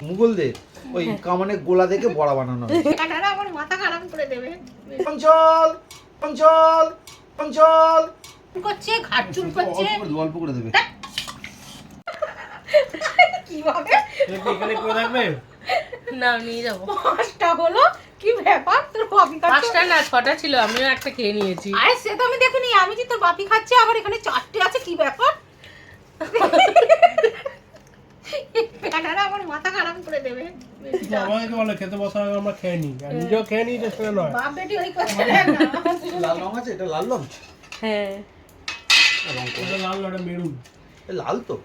মুঘলদের ওই কামানের গোলা দেখে বড়া বানানো হয়। কাটারা আমার মাথা খারাপ করে দেবে। অঞ্চল অঞ্চল অঞ্চল করছে ঘাট চুল করছে অল্প করে দেবে। কিভাবে এখানে করে রাখবে না নিয়ে যাবো। 5টা হলো কি ব্যাপার তোর বাপি খাচ্ছে? 5টা না 6টা ছিল, আমিও একটা খেয়ে নিয়েছি। আরে সে তো আমি দেখিনি, আমি যে তোর বাপি খাচ্ছে আবার এখানে 4টে আছে, কি ব্যাপার? কাটারা আমার মাথা খারাপ করে দেবে। আমাকে বলে খেতে বসার আগে আমরা খেয়ে নিই, আর নিজেও খেয়ে নিই, সেটা নয়। বাপ বেটি ওই কথা লাল রং আছে, এটা লাল রং? হ্যাঁ ওটা লাল না, ওটা মেরুন। এ লাল তো।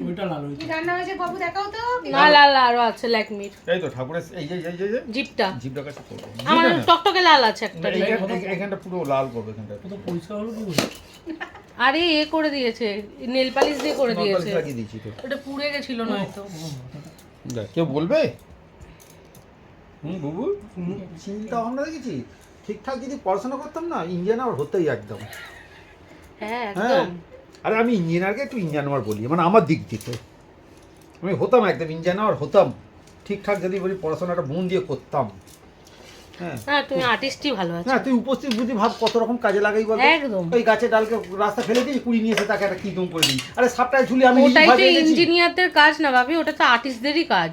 ওইটা লাল কি হয়েছে। রান্না হয়েছে বাবু দেখাও তো। না লাল আরো আছে ল্যাকমির এই তো ঠাকুরের এই যে জিপটা। জিভটা কাছে করবে। আমার টকটকে লাল আছে একটা। এখানটা পুরো লাল করবে এখানটা। কত পয়সা হলো কি করে? আরে এ করে দিয়েছে, নেল পালিশ দিয়ে করে দিয়েছে। লাগিয়ে দিয়েছি তো। ওটা পুড়ে গেছিল নয়তো। দেখ কেউ বলবে? বুবু চিন্তা ভাবনা দেখেছি ঠিকঠাক যদি পড়াশোনা করতাম না ইঞ্জিনিয়ার হতেই একদম। হ্যাঁ হ্যাঁ একদম। আরে আমি ইঞ্জিনিয়ারকে একটু ইঞ্জিনিয়ার বলি, মানে আমার দিক থেকে আমি হতাম একদম ইঞ্জিনিয়ার হতাম ঠিকঠাক যদি বলি পড়াশোনাটা মন দিয়ে করতাম। হ্যাঁ না তুমি আর্টিস্টই ভালো আছো। না তুই উপস্থিত বুদ্ধি ভাব কত রকম কাজে লাগাই বল। একদম। ওই গাছের ডালকে রাস্তা ফেলে দিই, কুড়ি নিয়ে এসে তাকে একটা কি দম করে দিই। আরে সাপটায় ঝুলি আমি নিজে ওটাই তো ভাজিয়ে গেছি। ইঞ্জিনিয়ারদের কাজ না ভাবি, ওটা তো আর্টিস্টদেরই কাজ।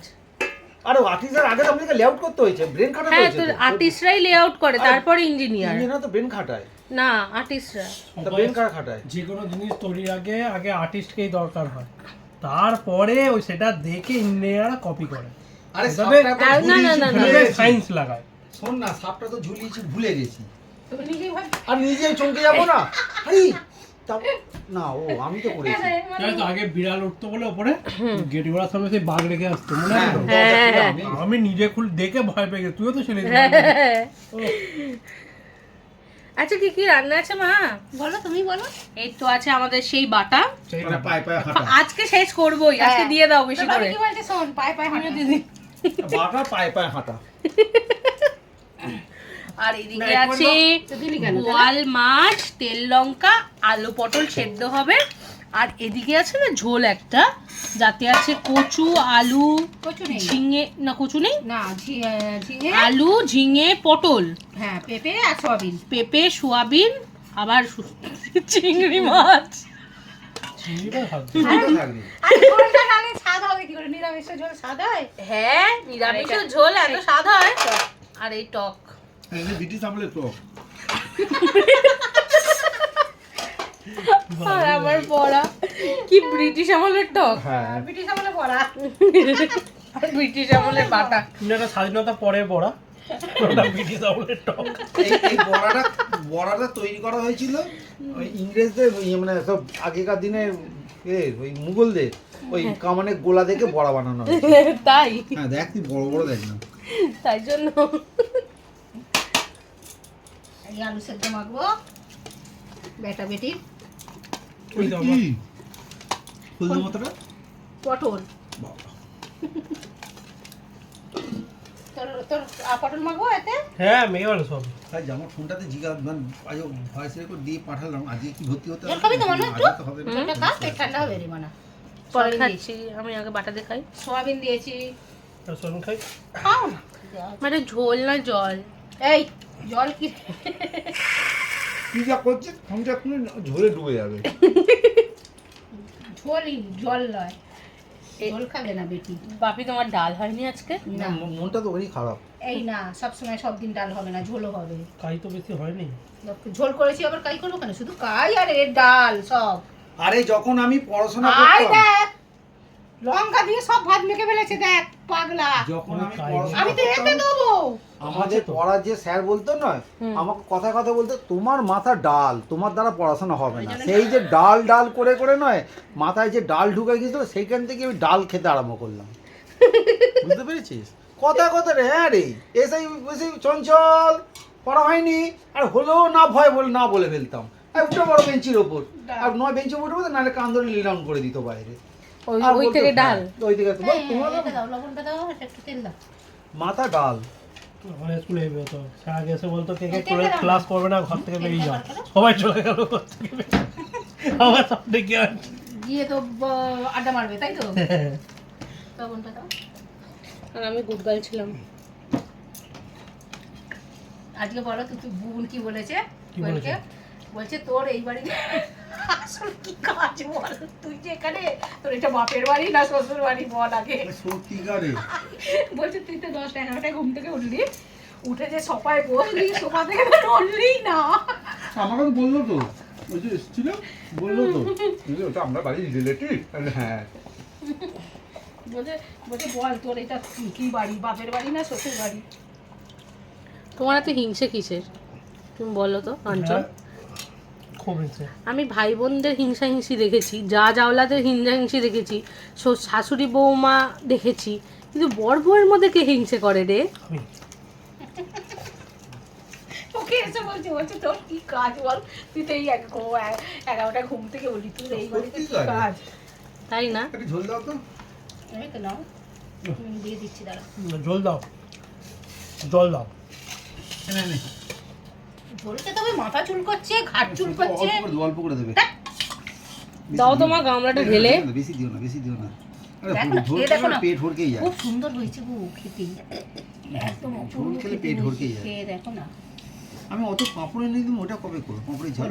আরে আর্টিস্টের আগে তো আমাদেরকে লেআউট করতে হয়েছে, ব্রেন খাটাতে হ্যাঁ হয়েছে তো তো। আর্টিস্টরাই লেআউট করে, তারপরে ইঞ্জিনিয়ার। ইঞ্জিনিয়ার তো ব্রেন খাটায়, না আর্টিস্টরা। তা ব্রেন খাটায়। যে কোনো জিনিস তৈরির আগে আগে আর্টিস্টকেই দরকার হয়, তারপরে ওই সেটা দেখে ইঞ্জিনিয়াররা কপি করে। আরে তবে সাপটা তো না, না, ঝুলিয়েছি, না, ভুলে না। গেছি। সায়েন্স লাগায়। শোন না সাপটা তো ঝুলিয়েছি ভুলে গেছি, তুমি নিজেই ভাব। আর নিজেই চমকে যাবো না। আরে না ও আমি তো করেছি। জানো তো আগে বিড়াল উঠতো বলে ওপরে গেট ঘোড়ার সামনে সেই বাঘ রেখে আসতো, মনে হ্যাঁ, আছে তো? দরজা খুলে আমি- আমি নিজে খুলে দেখে ভয় পেয়ে গেছি, তুইও তো ছেলে আচ্ছা কি কি রান্না আছে মা? বলো তুমি বলো। এই তো আছে আমাদের সেই বাটা। মানে পায়ে পায়ে হাঁটা, আজকে শেষ করবোই, আজকে হ্যাঁ। দিয়ে দাও বেশি তোর বাপি করে। কি বলছে শোন, পায়ে পায়ে হাঁটা দিদি। বাটা পায়ে পায়ে হাঁটা। আর এদিকে আছে তো দিলি কেন? বোয়াল মাছ, তেল লঙ্কা, আলু পটল সেদ্ধ হবে। আর এদিকে আছে না ঝোল একটা, যাতে আছে কচু, আলু, কচু নেই। ঝিঙে, না কচু নেই, না ঝিঙে, আলু, ঝিঙে, পটল, হ্যাঁ পেঁপে আর সয়াবিন। পেঁপে, সোয়াবিন, আবার চিংড়ি মাছ। চিংড়িটা খাবো। চিন্তা থাকবে। আরে ঝোলটা নালে স্বাদ হবে কি করে? নিরামিষের ঝোল স্বাদ হয়? হ্যাঁ নিরামিষের ঝোল এত স্বাদ হয়। আর এই টক। এই যে ব্রিটিশ আমলের টক। আর আমার পড়া কি ব্রিটিশ আমলের টক, হ্যাঁ ব্রিটিশ আমলে পড়া। আর ব্রিটিশ আমলের বাটা। এটা স্বাধীনতা পরে পড়া, ওটা ব্রিটিশ আমলের টক। এই বড়াটা তৈরি করা হয়েছিল ওই ইংরেজদের মানে সব আগেকার দিনে ওই মুঘলদের ওই কামানের গোলা দেখে বড়া বানানো হয়। তাই হ্যাঁ দেখ তুই বড় বড় দেখ না। তাই জন্য এই আলু সেদ্ধ মাখবো বেটা বেটি। ওই তো আমার- ফুলদো মতটা পটল তোর পটল মাখবো এতে। হ্যাঁ মেয়ে ভালো সব। তাই আমার ফোনটাতে জিজ্ঞাসা মানে ভয়েস রেকর্ড দিয়ে পাঠালাম আজকে কি ভর্তি হতে জল খাবি তো মনে একটু? আজকে তো হবে না। জলটা খা, পেট ঠান্ডা হবে রে মানা। পরে সয়াবিন খাচ্ছি, আমি আগে বাটা দেখাই। সয়াবিন দিয়েছি। আর শোন খাই। খাও না। মানে ঝোল না জল? এই জল কি? তুই যা করছিস ফোনটা এখন ঝোলে ডুবে যাবে। ঝোলই জল নয়, জল খাবে না বেটি। বাপি তোমার ডাল হয়নি আজকে? না মনটা তো ওরই খারাপ। এই না, সবসময় সব দিন ডাল হবে না, ঝোলও হবে। কাই তো বেশি হয়নি। ঝোল করেছি আবার কাই করবো কেন? শুধু কাই আর এর ডাল সব। আরে যখন আমি পড়াশোনা আয় করতাম দেখ, লঙ্কা দিয়ে সব ভাত মেখে ফেলেছে দেখ পাগলা। যখন আমি খাইনি। পড়াশোনা আমি তো এতে করতাম, দেবো। আমাদের পড়ার যে স্যার বলতো নয় আমাকে কথায় কথা বলতো তোমার মাথা ডাল, তোমার দ্বারা পড়াশোনা হবে না। সেই যে ডাল ডাল করে করে নয় মাথায় যে ডাল ঢুকে গেছিল সেইখান থেকে আমি ডাল খেতে আরম্ভ করলাম। বুঝতে পেরেছিস? কথা কথা রে, হ্যাঁ রে এসেই এসেই চঞ্চল পড়া হয়নি আর হলেও না ভয় বলে না বলে ফেলতাম। আর উঠে বড় বেঞ্চির ওপর, আর নয় বেঞ্চে উঠে বলতো নাহলে কান ধরে লিল ডাউন করে দিত বাইরে। ওই আর ওই বলতো, থেকে হ্যাঁ, ডাল। ওই থেকে এই, তোমার এটা দাও, লবণটা দাও, একটু তেল দাও। মাথা ডাল। আমার স্কুলে এবে তো স্যার আগে এসে বলতো কে কে তেল দাও না। ক্লাস করবে না ঘর থেকে বেরিয়ে যাও, সবাই চলে গেল ঘর থেকে বেরিয়ে। আমার সব ডেকে আনছে। গিয়ে তো আড্ডা মারবে তাই তো? তখনটা দাও। আর আমি গুডগার্ল ছিলাম। আজকে বলো তো তুই বোন কি বলেছে? কি বলেছে? বলছে তোর এই বাড়ি আসলে কি কাজ বল, তুই যে এখানে তোর এটা বাপের বাড়ি না শ্বশুর বাড়ি বল আগে। সত্যিকারে বলছে তুই তো 10-11টায় ঘুম থেকে উঠলি, উঠে যে সোফায় বসলি, সোফা থেকে তো উঠলি না। আমাকে তো বললো তো, ওই যে এসেছিল বললো তো, ওটা আমরা বাড়ির রিলেটিভ। হ্যাঁ বলছে বলছে বল তোর এটা কি বাড়ি, বাপের বাড়ি না শ্বশুর বাড়ি? তোমার এত হিংসে কিসের তুমি বলো তো অঞ্চল? হ্যাঁ, খুব ইচ্ছে। আমি ভাই বোনদের হিংসা হিংসি দেখেছি, যা জাওলাদের হিংসা হিংসি দেখেছি, শাশুড়ি বৌমা দেখেছি, কিন্তু বর বউয়ের মধ্যে কে হিংসে করে রে? আমি ওকে এসে বলছে বলছে তোর কি কাজ বল, তুই তো এই 11টায় ঘুম থেকে উঠলি, তুই এই বাড়িতে কি কাজ? তাই না? একটু ঝোল দাও তো। এই তো নাও, আমি দিয়ে দিচ্ছি দাঁড়া। জল দাও, জল দাও। বলছে তবে মাথা চুল করছে, ঘাট চুল করছে। অল্প করে দেবে। দাও তোমার গামলাটা ঢেলে। বেশি দিও না, বেশি দিও না। আরে দেখো না, ঝোল খেয়ে দেখো না। পেট হড়কেই যায়। খুব সুন্দর হয়েছে গো খেতে, একদম ঝোল খেলে পেট হড়কেই যায়। খেয়ে দেখো না। আমি অত পাঁপড় এনে দিই, ওটা কবে করবো? পাঁপড়ের ঝাল,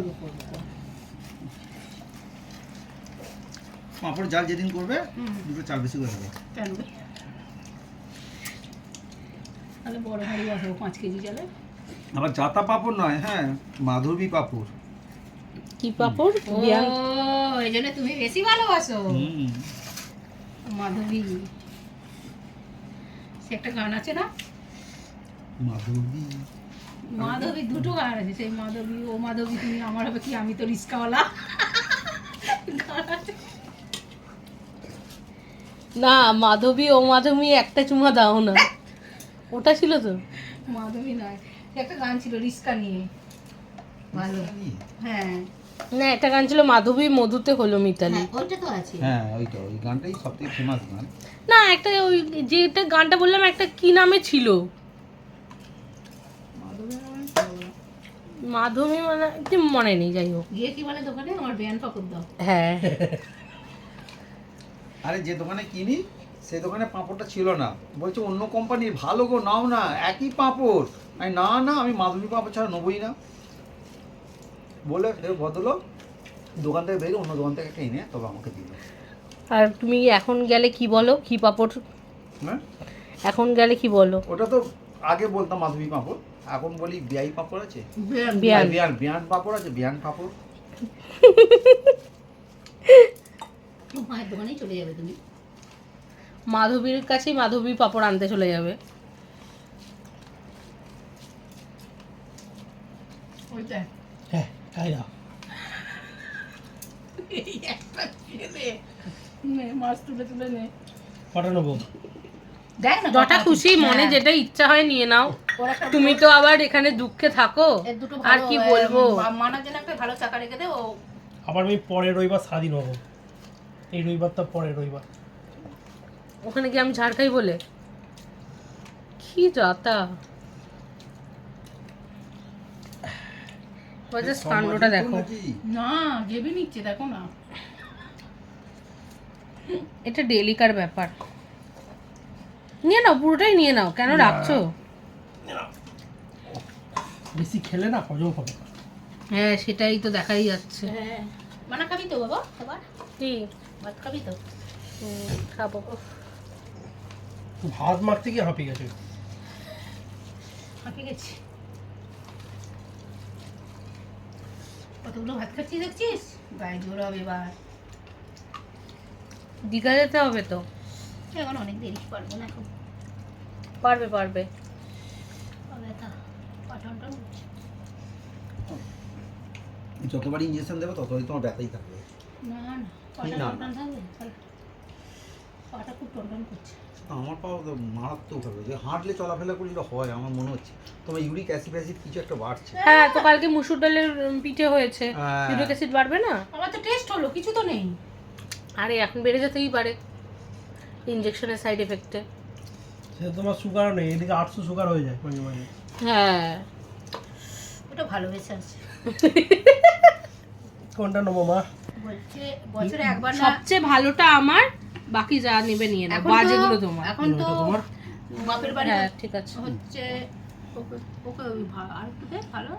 পাঁপড় ঝাল যেদিন করবে দুটো চাল বেশি করে দেবে। কেন তাহলে বড় হাড়ি আসো 5 কেজি চালে। আবার জাতা পাঁপড় নয়, হ্যাঁ মাধবী পাঁপড়। কি পাপড়? ও এই জন্য তুমি বেশি ভালোবাসো মাধবী। সে একটা গান আছে না, মাধবী মাধবী দুটো গান আছে, সেই মাধবী ও মাধবী তুমি আমার হবে কি, আমি তো রিস্কাওয়ালা গান আছে। না, মাধবী ও মাধবী একটা চুমা দাও না, ওটা ছিল তো। মাধবী নয়, সে একটা গান ছিল রিস্কা নিয়ে, ভালো। হ্যাঁ না, একটা গান ছিল মাধবী মধুতে হলো মিতালি। হ্যাঁ, ওইটা তো আছে। হ্যাঁ ওইটা, ওই গানটাই সবথেকে ফেমাস গান। না, একটা ওই যেটা গানটা বললাম একটা কি নামে ছিল, মাধবী মানে তো। মাধবী মানে কি মনে নেই, যাই হোক। গিয়ে কি বলে দোকানে, আমার বিয়ান পাকুর দাও। হ্যাঁ আরে যে দোকানে কিনি সেই দোকানে পাঁপড়টা ছিল না, বলছে অন্য কোম্পানির ভালো গো, নাও না একই পাঁপড়। আমি না না, আমি মাধবী পাঁপড় ছাড়া নেবই না বলে বদলো দোকান থেকে বেরিয়ে অন্য দোকান থেকে একটা এনে তবে আমাকে দিল। আর তুমি এখন গেলে কি বলো? কি পাপড় হ্যাঁ এখন গেলে কি বলো? ওটা তো আগে বলতাম মাধবী পাঁপড়, এখন বলি বিয়াই পাঁপড় আছে, বিয়ান। বিয়ান বিয়ান পাঁপড় আছে, বিয়ান পাঁপড়। মায়ের দোকানেই চলে যাবে তুমি। মাধবীর কাছেই মাধবী পাপড় আনতে চলে যাবে। ওইটা হ্যাঁ, খাই দাও। এই একটা ছেলে নে, মাছ তুলে তুলে নে। কটা নেবো? দেখ না যটা কটা খুশি আছে। মনে হ্যাঁ, যেটা ইচ্ছা হয় নিয়ে নাও। ওর একটা তুমি তো আবার এখানে দুঃখে থাকো, এর দুটো আর ভালো, কি বলবো। মানার জন্য একটা ভালো চাকা রেখে দে। ও আবার আমি পরের রবিবার স্বাধীন হবো, এই রবিবারটা পরের রবিবার। ওখানে কি আমি ঝাড় খাই বলে? কি যাতা কাণ্ডটা দেখো। না গেবি নিচ্ছে, দেখো না। এটা ডেলিকার ব্যাপার, নিয়ে নাও, পুরোটাই নিয়ে নাও, কেন রাখছো? বেশি খেলে না হজম হবে। হ্যাঁ, সেটাই তো দেখাই যাচ্ছে। হ্যাঁ মানা খাবি তো বাবা, খাবার কি ভাত খাবি তো? খাবো। ভাত মারতে গিয়ে হাঁপিয়ে গেছে। হাঁপিয়ে গেছি। কতগুলো ভাত খাচ্ছিস দেখছিস, গায়ে জোর হবে এবার। দীঘা যেতে হবে তো। এখন অনেক দেরি, পারবো না এখন। পারবে পারবে। ব্যথা পাঠানটা উঠছে। যতবারই ইঞ্জেকশন দেবে ততবারই তোমার ব্যথাই থাকবে। না না কি পাটা না? টনটন থাকবে, পাটা খুব টনটন করছে। আমার পাও তো মারাত্মক হবে, যে হাঁটলে চলাফেরা করলে হয় আমার মনে হচ্ছে তোমার ইউরিক অ্যাসিড কিছু একটা বাড়ছে। হ্যাঁ, তো কালকে মুসুর ডালের পিঠে হয়েছে, হ্যাঁ। ইউরিক অ্যাসিড বাড়বে না? আমার তো টেস্ট হলো, কিছু তো নেই। আরে এখন বেড়ে যেতেই পারে ইনজেকশনের সাইড এফেক্টে। সে তোমার সুগার নেই, এদিকে 800 সুগার হয়ে যায় মাঝে মাঝে। হ্যাঁ, ওটা ভালোবেসে আছে। কোনটা নেবো মা? বলছে বছরে একবার না। সবচেয়ে ভালোটা আমার, বাকি যা নেবে নিয়ে নাও, এখন তো- বাজেগুলো তোমার। এখন তো এটা তোমার? বাপের বাড়ি হ্যাঁ ঠিক আছে। হচ্ছে ওকে ওকে ওই আর একটু দে ভালো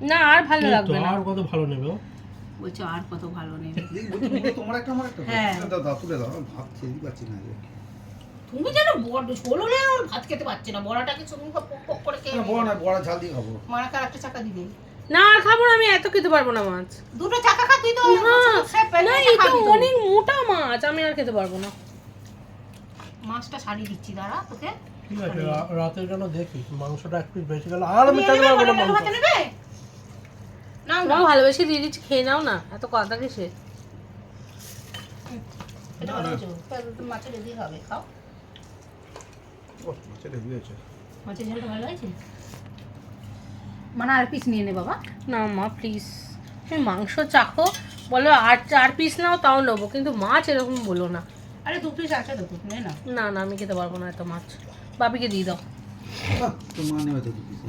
না আর ভালো এই তো, লাগবে না। আর কত ভালো নেবে ও। বলছে আর কত ভালো নেবে। তোমার একটা আমার একটা হ্যাঁ। দাও দাও তুলে দাও ভাত খেতে পাচ্ছি না যে তুমি যেন বড় ঝোল হলে আর ভাত খেতে পারছে না, বড়াটাকে তুমি পক পক করে খেয়ে বড় না বড় ঝাল দিয়ে খাবো মারাকে আর একটা চাকা দিবে। না আর খাবো না, আমি এত খেতে পারবো না মাছ। দুটো চাকা খা তুই তো না, সব না পেটে এটা খাবি তো। অনেক মোটা মাছ, আমি আর খেতে পারবো না। মাছটা ছাড়িয়ে দিচ্ছি দাঁড়া তোকে। ঠিক আছে, রাতের জন্য দেখি মাংসটা একটু বেশি গেল আর আমি নিয়ে খেতে নেবে, পারবো না পটেটো মাংস। ভাতে নেবে? নাও না তোমার ভালোবেসে দিয়ে দিচ্ছি, খেয়ে নাও না, এত কথা কিসে? এটা ভালো হয়েছে। তুমি মাছের রেডি হবে, খাও। সেটা হয়েছে মাছের ঝোলটা ভালো হয়েছে? মানে আর পিস নিয়ে নে বাবা। না মা প্লিজ, তুমি মাংস চাখো, বলো আর 4 পিস নাও তাও নেবো, কিন্তু মাছ এরকম বলো না। আরে 2 পিস আছে তো, নে না। না না আমি খেতে পারবো না এত মাছ, বাপিকে দিয়ে দাও। তো মানে হয়তো 2 পিস